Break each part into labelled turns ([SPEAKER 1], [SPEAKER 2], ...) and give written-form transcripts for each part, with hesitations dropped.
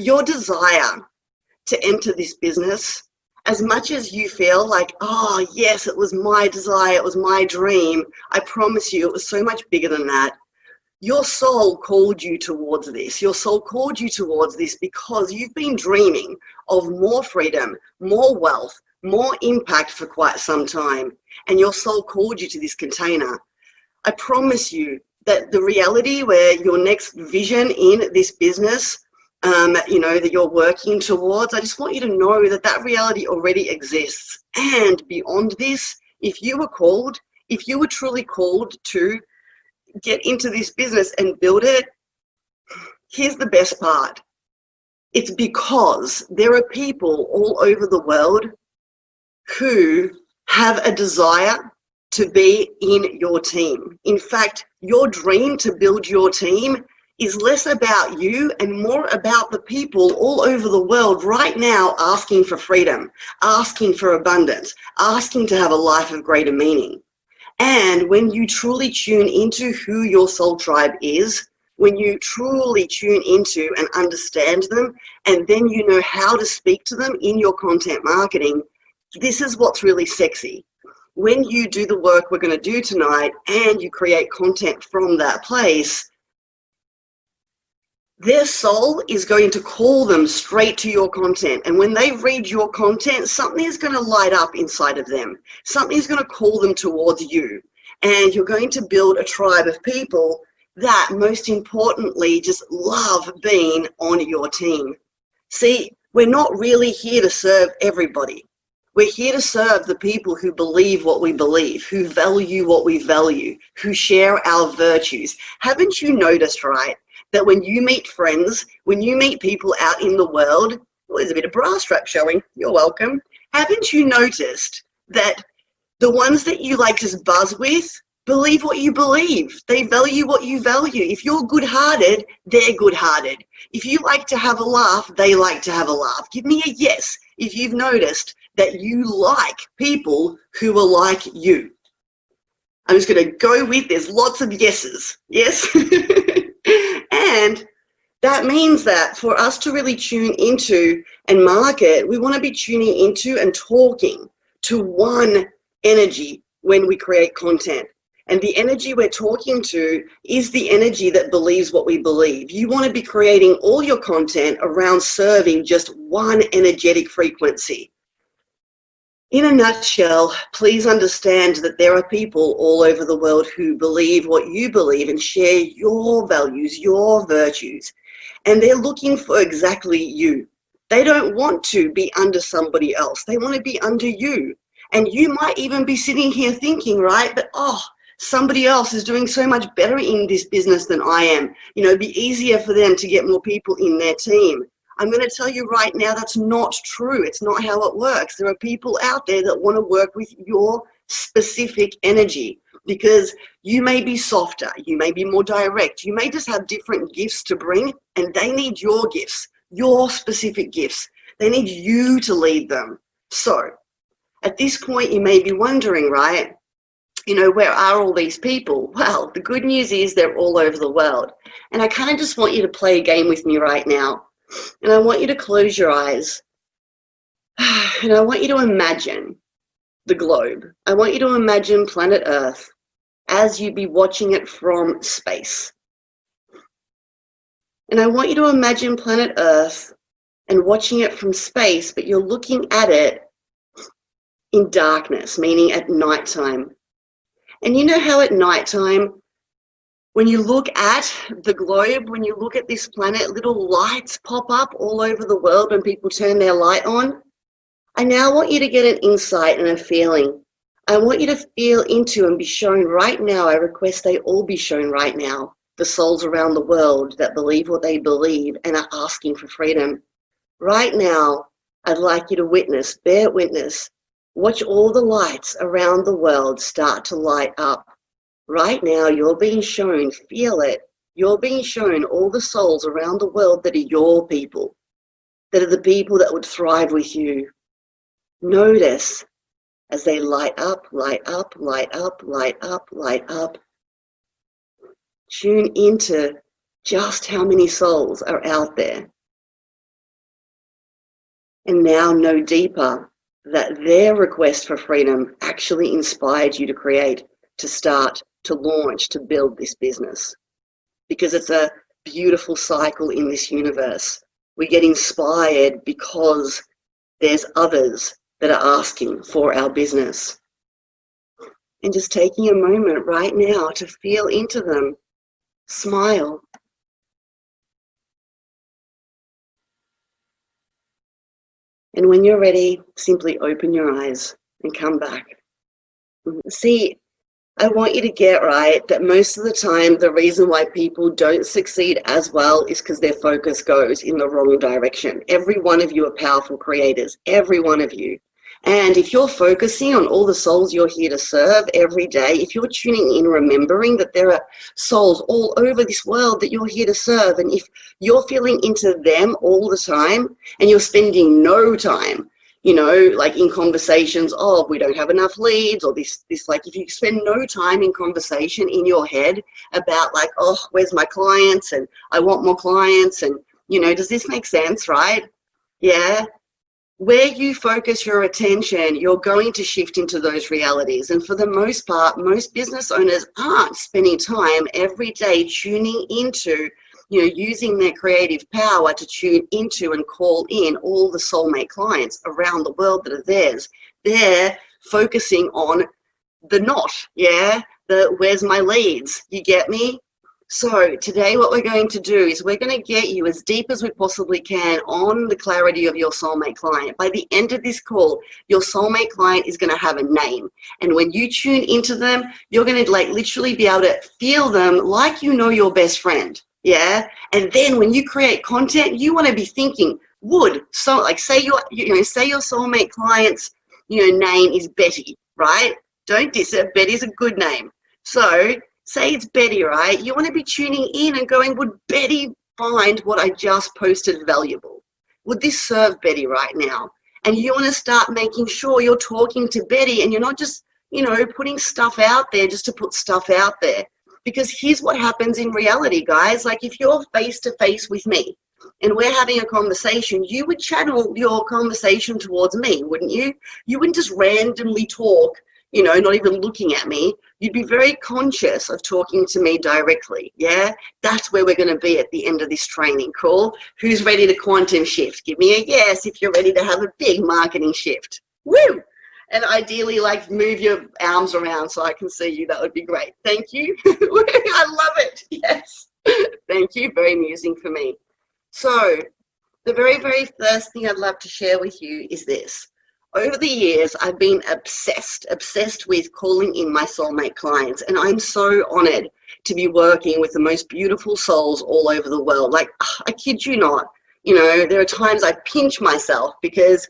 [SPEAKER 1] your desire to enter this business, as much as you feel like, oh, yes, it was my desire, it was my dream, I promise you it was so much bigger than that. Your soul called you towards this. Your soul called you towards this because you've been dreaming of more freedom, more wealth, more impact for quite some time. And your soul called you to this container. I promise you that the reality where your next vision in this business, that you're working towards, I just want you to know that that reality already exists. And beyond this, if you were truly called to get into this business and build it, here's the best part. It's because there are people all over the world who have a desire to be in your team. In fact, your dream to build your team is less about you and more about the people all over the world right now asking for freedom, asking for abundance, asking to have a life of greater meaning. And when you truly tune into who your soul tribe is, when you truly tune into and understand them, and then you know how to speak to them in your content marketing, this is what's really sexy. When you do the work we're going to do tonight and you create content from that place, their soul is going to call them straight to your content. And when they read your content, something is going to light up inside of them. Something is going to call them towards you. And you're going to build a tribe of people that, most importantly, just love being on your team. See, we're not really here to serve everybody. We're here to serve the people who believe what we believe, who value what we value, who share our virtues. Haven't you noticed, right, that when you meet friends, when you meet people out in the world, well, there's a bit of bra strap showing, you're welcome. Haven't you noticed that the ones that you like just buzz with believe what you believe? They value what you value. If you're good-hearted, they're good-hearted. If you like to have a laugh, they like to have a laugh. Give me a yes if you've noticed that you like people who are like you. I'm just going to go with, there's lots of yeses, yes? And that means that for us to really tune into and market, we want to be tuning into and talking to one energy when we create content. And the energy we're talking to is the energy that believes what we believe. You want to be creating all your content around serving just one energetic frequency. In a nutshell, please understand that there are people all over the world who believe what you believe and share your values, your virtues, and they're looking for exactly you. They don't want to be under somebody else. They want to be under you. And you might even be sitting here thinking, right, but somebody else is doing so much better in this business than I am. It'd be easier for them to get more people in their team. I'm going to tell you right now, that's not true. It's not how it works. There are people out there that want to work with your specific energy because you may be softer, you may be more direct, you may just have different gifts to bring, and they need your gifts, your specific gifts. They need you to lead them. So at this point, you may be wondering, right, where are all these people? Well, the good news is they're all over the world. And I kind of just want you to play a game with me right now. And I want you to close your eyes. And I want you to imagine the globe. I want you to imagine planet Earth as you be watching it from space. And I want you to imagine planet Earth and watching it from space, but you're looking at it in darkness, meaning at nighttime. And you know how at nighttime, when you look at the globe, when you look at this planet, little lights pop up all over the world when people turn their light on? I now want you to get an insight and a feeling. I want you to feel into and be shown right now. I request they all be shown right now. The souls around the world that believe what they believe and are asking for freedom. Right now, I'd like you to witness, bear witness. Watch all the lights around the world start to light up. Right now, you're being shown, feel it. You're being shown all the souls around the world that are your people, that are the people that would thrive with you. Notice as they light up, light up, light up, light up, light up. Tune into just how many souls are out there. and now know deeper that their request for freedom actually inspired you to create, to start, to launch, to build this business. Because it's a beautiful cycle in this universe. We get inspired because there's others that are asking for our business. And just taking a moment right now to feel into them, smile. And when you're ready, simply open your eyes and come back. See, I want you to get right that most of the time, the reason why people don't succeed as well is because their focus goes in the wrong direction. Every one of you are powerful creators, every one of you. And if you're focusing on all the souls you're here to serve every day, if you're tuning in, remembering that there are souls all over this world that you're here to serve, and if you're feeling into them all the time and you're spending no time, you know, like in conversations, oh, we don't have enough leads, or this, like if you spend no time in conversation in your head about like, oh, where's my clients? And I want more clients. And, you know, does this make sense, right? Yeah. Where you focus your attention, you're going to shift into those realities. And for the most part, most business owners aren't spending time every day tuning into, you know, using their creative power to tune into and call in all the soulmate clients around the world that are theirs. They're focusing on the not, yeah, the where's my leads, you get me? So today what we're going to do is we're going to get you as deep as we possibly can on the clarity of your soulmate client. By the end of this call, your soulmate client is going to have a name. And when you tune into them, you're going to like literally be able to feel them like you know your best friend. Yeah. And then when you create content, you want to be thinking, so like say your soulmate client's, you know, name is Betty, right? Don't diss it. Betty's a good name. So say it's Betty, right? You want to be tuning in and going, would Betty find what I just posted valuable? Would this serve Betty right now? And you want to start making sure you're talking to Betty and you're not just, you know, putting stuff out there just to put stuff out there. Because here's what happens in reality, guys. Like if you're face to face with me and we're having a conversation, you would channel your conversation towards me, wouldn't you? You wouldn't just randomly talk, you know, not even looking at me. You'd be very conscious of talking to me directly, yeah? That's where we're going to be at the end of this training, cool? Who's ready to quantum shift? Give me a yes if you're ready to have a big marketing shift. Woo! And ideally, like, move your arms around so I can see you. That would be great. Thank you. I love it. Yes. Thank you. Very amusing for me. So the very, very first thing I'd love to share with you is this. Over the years, I've been obsessed with calling in my soulmate clients. And I'm so honored to be working with the most beautiful souls all over the world. Like, I kid you not, you know, there are times I pinch myself because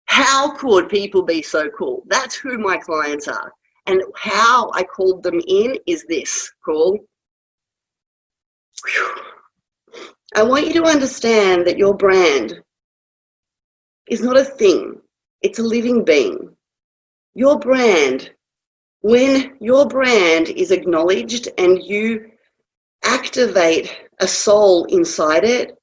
[SPEAKER 1] how could people be so cool? That's who my clients are. And how I called them in is this, cool? I want you to understand that your brand is not a thing. It's a living being. Your brand, when your brand is acknowledged and you activate a soul inside it,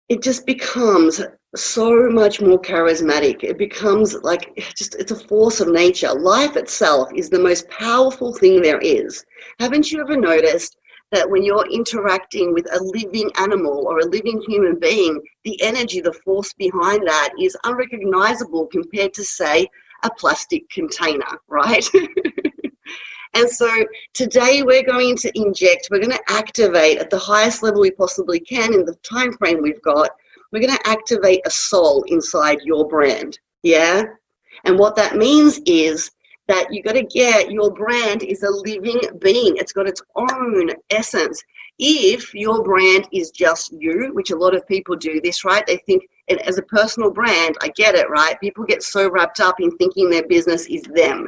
[SPEAKER 1] it just becomes so much more charismatic. It becomes like it's a force of nature. Life itself is the most powerful thing there is. Haven't you ever noticed that when you're interacting with a living animal or a living human being, the energy, the force behind that is unrecognizable compared to, say, a plastic container, right? And so today we're going to activate at the highest level we possibly can in the time frame we've got. We're going to activate a soul inside your brand, yeah? And what that means is that you got to get your brand is a living being. It's got its own essence. If your brand is just you, which a lot of people do this, right? They think as a personal brand, I get it, right? People get so wrapped up in thinking their business is them.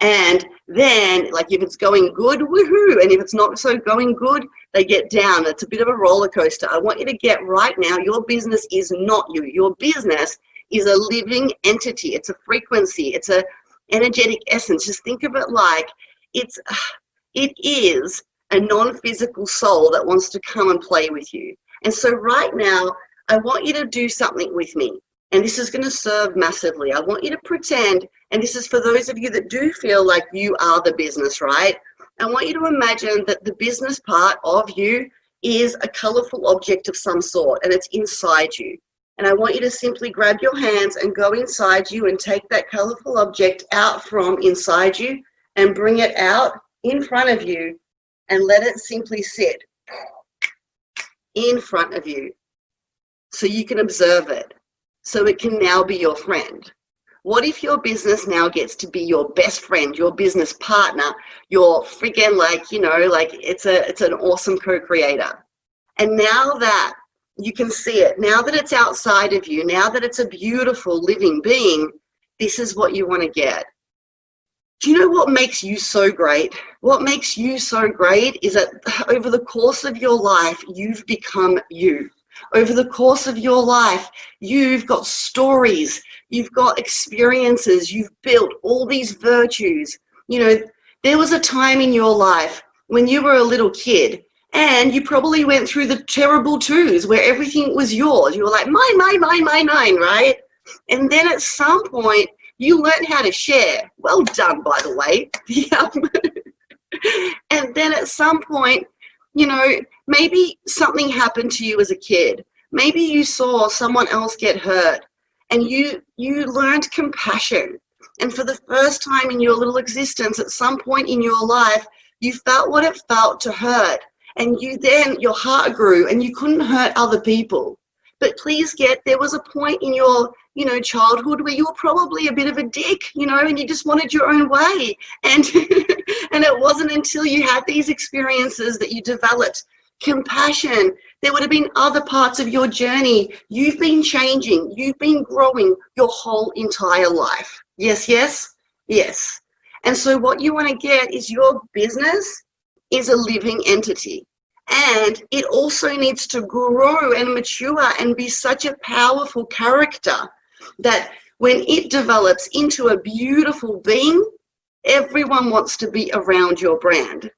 [SPEAKER 1] And then, like, if it's going good, woohoo. And if it's not so going good, they get down. It's a bit of a roller coaster. I want you to get right now, your business is not you. Your business is a living entity. It's a frequency. It's a energetic essence. Just think of it like it is a non-physical soul that wants to come and play with you. And so right now, I want you to do something with me. And this is going to serve massively. I want you to pretend, and this is for those of you that do feel like you are the business, right? I want you to imagine that the business part of you is a colorful object of some sort, and it's inside you. And I want you to simply grab your hands and go inside you and take that colorful object out from inside you and bring it out in front of you and let it simply sit in front of you so you can observe it, so it can now be your friend. What if your business now gets to be your best friend, your business partner, your freaking it's an awesome co-creator. And now that you can see it, now that it's outside of you, now that it's a beautiful living being, this is what you want to get. Do you know what makes you so great? What makes you so great is that over the course of your life, you've become you. Over the course of your life, you've got stories, you've got experiences, you've built all these virtues. You know, there was a time in your life when you were a little kid and you probably went through the terrible twos where everything was yours. You were like, mine, right? And then at some point, you learned how to share. Well done, by the way. And then at some point, you know, maybe something happened to you as a kid. Maybe you saw someone else get hurt and you learned compassion. And for the first time in your little existence, at some point in your life, you felt what it felt to hurt. And your heart grew and you couldn't hurt other people. But please there was a point in your, childhood where you were probably a bit of a dick, and you just wanted your own way. And, and it wasn't until you had these experiences that you developed compassion. There would have been other parts of your journey. You've been changing. You've been growing your whole entire life. Yes, yes, yes. And so what you want to get is your business is a living entity. And it also needs to grow and mature and be such a powerful character that when it develops into a beautiful being, everyone wants to be around your brand.